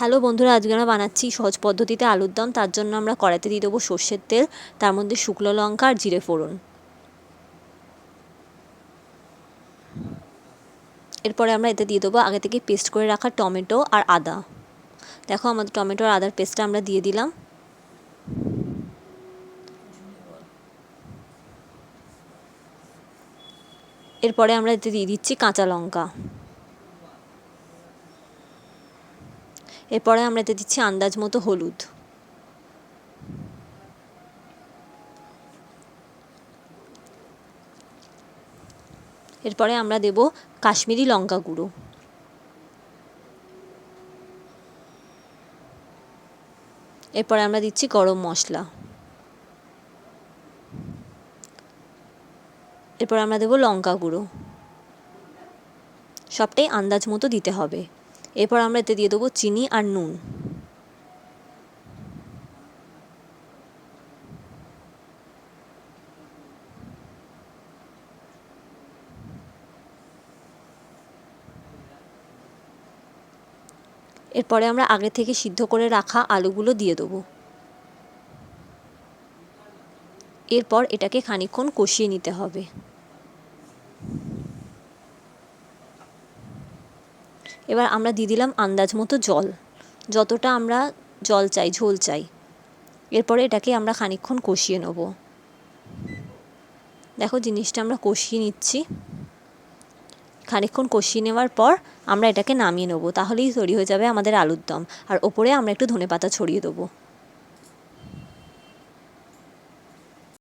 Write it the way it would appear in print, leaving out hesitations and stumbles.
Hello বন্ধুরা, আজকে আমরা বানাচ্ছি সহজ পদ্ধতিতে আলুর দম। তার জন্য আমরা কড়াইতে দিয়ে দেবো সর্ষের তেল, তার মধ্যে শুকনো লঙ্কা আর জিরে ফোড়ন। এরপরে আমরা এতে দিয়ে দেবো আগে থেকে পেস্ট করে রাখা টমেটো আর আদা। দেখো আমাদের টমেটো আর আদার পেস্টটা আমরা দিয়ে দিলাম। এরপরে আমরা এতে দিয়ে দিচ্ছি কাঁচা লঙ্কা। এরপরে আমরা এতে দিচ্ছি আন্দাজ মতো হলুদ। এরপরে আমরা দেব কাশ্মীরি লঙ্কা গুঁড়ো। এরপরে আমরা দিচ্ছি গরম মশলা। এরপর আমরা দেব লঙ্কা গুঁড়ো। সবটাই আন্দাজ মতো দিতে হবে। এরপর আমরা এতে দিয়ে দেবো চিনি আর নুন। এরপরে আমরা আগে থেকে সিদ্ধ করে রাখা আলুগুলো দিয়ে দেবো। এরপর এটাকে খানিকক্ষণ কষিয়ে নিতে হবে। এবার আমরা দিয়ে দিলাম আন্দাজ মতো জল, যতটা আমরা জল চাই, ঝোল চাই। এরপরে এটাকে আমরা খানিকক্ষণ কষিয়ে নেব। দেখো জিনিসটা আমরা কষিয়ে নিচ্ছি। খানিকক্ষণ কষিয়ে নেওয়ার পর আমরা এটাকে নামিয়ে নেব, তাহলেই তৈরি হয়ে যাবে আমাদের আলুর দম। আর ওপরে আমরা একটু ধনেপাতা ছড়িয়ে দেবো।